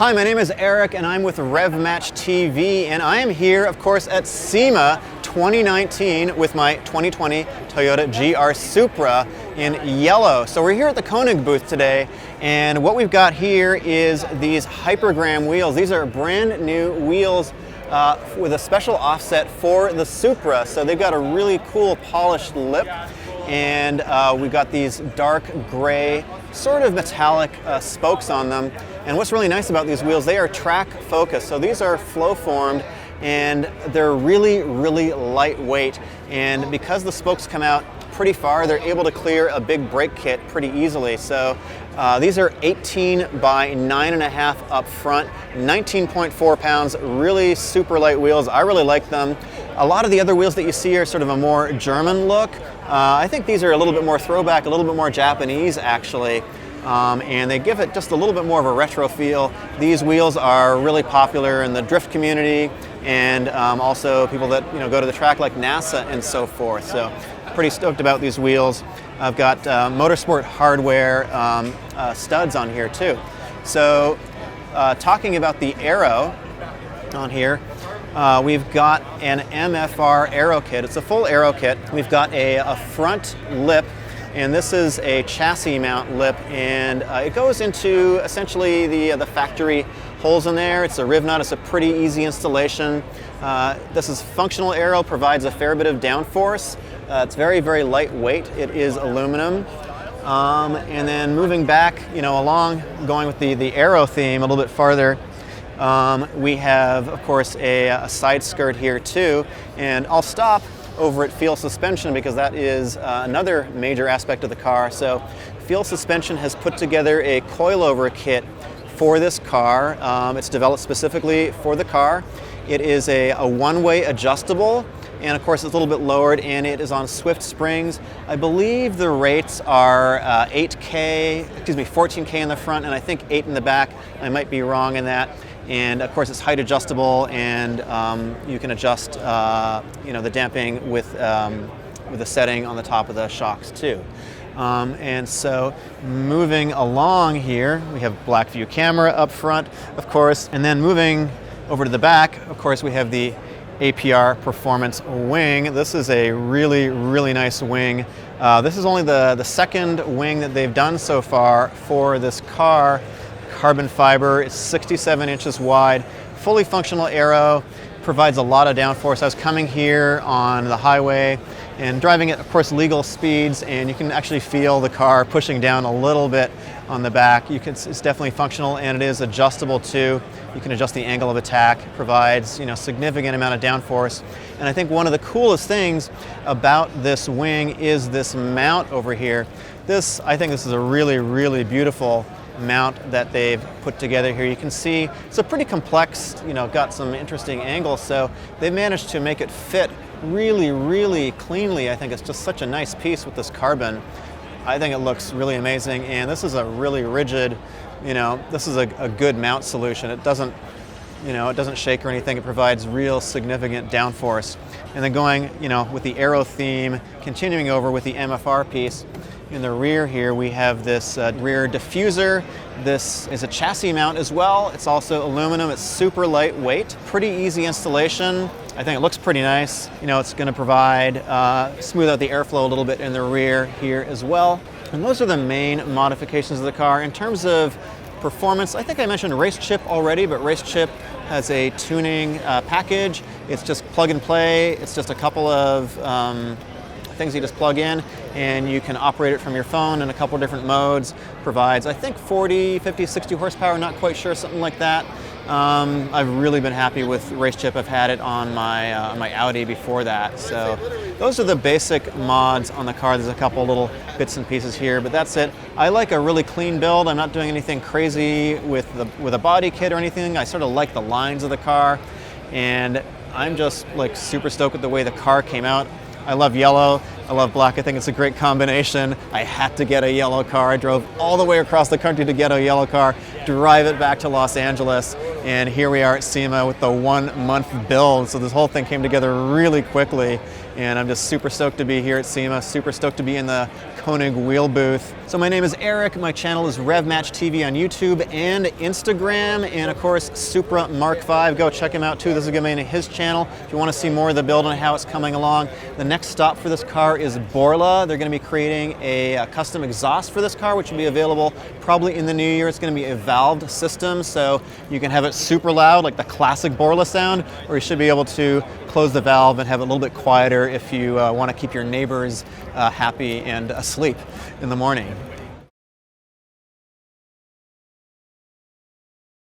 Hi, my name is Eric and I'm with RevMatchTV, and I am here, of course, at SEMA 2019 with my 2020 Toyota GR Supra in yellow. So we're here at the Konig booth today, and what we've got here is these Hypergram wheels. These are brand new wheels with a special offset for the Supra. So they've got a really cool polished lip, and we've got these dark gray, sort of metallic spokes on them. And what's really nice about these wheels, they are track focused. So these are flow formed and they're really, really lightweight. And because the spokes come out pretty far, they're able to clear a big brake kit pretty easily. So these are 18 by 9.5 up front, 19.4 pounds, really super light wheels. I really like them. A lot of the other wheels that you see are sort of a more German look. I think these are a little bit more throwback, a little bit more Japanese actually. And they give it just a little bit more of a retro feel. These wheels are really popular in the drift community and also people that go to the track like NASA and so forth. So pretty stoked about these wheels. I've got motorsport hardware studs on here too. So talking about the Aero on here, we've got an MFR Aero kit. It's a full Aero kit. We've got a front lip, and this is a chassis mount lip, and it goes into essentially the factory holes in there. It's a riv nut. It's a pretty easy installation. This is functional Aero, provides a fair bit of downforce. It's very, very lightweight. It is aluminum. And then moving back, along, going with the Aero theme a little bit farther, we have, of course, a side skirt here too, and I'll stop over at Feal suspension because that is another major aspect of the car. So Feal suspension has put together a coilover kit for this car. It's developed specifically for the car. It is a one-way adjustable, and of course it's a little bit lowered, and it is on Swift springs. I believe the rates are 14K in the front, and I think 8 in the back. I might be wrong in that. And of course it's height adjustable, and you can adjust the damping with a setting on the top of the shocks too. And so moving along here, we have black view camera up front, of course, and then moving over to the back, of course, we have the APR Performance wing. This is a really, really nice wing. This is only the second wing that they've done so far for this car. Carbon fiber, it's 67 inches wide, fully functional Aero, provides a lot of downforce. I was coming here on the highway and driving at, of course, legal speeds, and you can actually feel the car pushing down a little bit on the back. It's definitely functional, and it is adjustable too. You can adjust the angle of attack, provides significant amount of downforce. And I think one of the coolest things about this wing is this mount over here. I think this is a really, really beautiful mount that they've put together here. You can see it's a pretty complex, got some interesting angles, so they've managed to make it fit really, really cleanly. I think it's just such a nice piece with this carbon. I think it looks really amazing, and this is a really rigid, this is a good mount solution. It doesn't, it doesn't shake or anything. It provides real significant downforce. And then going, with the Aero theme, continuing over with the MFR piece, in the rear here we have this rear diffuser. This is a chassis mount as well. It's also aluminum. It's super lightweight. Pretty easy installation. I think it looks pretty nice. It's going to provide, smooth out the airflow a little bit in the rear here as well. And those are the main modifications of the car. In terms of performance, I think I mentioned Race Chip already, but Race Chip has a tuning package. It's just plug and play. It's just a couple of things you just plug in, and you can operate it from your phone in a couple of different modes. Provides, I think, 40, 50, 60 horsepower, not quite sure, something like that. I've really been happy with Race Chip. I've had it on my Audi before that. So those are the basic mods on the car. There's a couple little bits and pieces here, but that's it. I like a really clean build. I'm not doing anything crazy with a body kit or anything. I sort of like the lines of the car, and I'm just like super stoked with the way the car came out. I love yellow, I love black. I think it's a great combination. I had to get a yellow car. I drove all the way across the country to get a yellow car, drive it back to Los Angeles, and here we are at SEMA with the 1 month build. So this whole thing came together really quickly, and I'm just super stoked to be here at SEMA, super stoked to be in the Konig wheel booth. So my name is Eric. My channel is RevMatchTV on YouTube and Instagram, and of course Supra MK5. Go check him out too. This is going to be on his channel if you want to see more of the build and how it's coming along. The next stop for this car is Borla. They're going to be creating a custom exhaust for this car, which will be available probably in the new year. It's going to be a valved system, so you can have it super loud, like the classic Borla sound, or you should be able to close the valve and have it a little bit quieter if you want to keep your neighbors happy and asleep in the morning.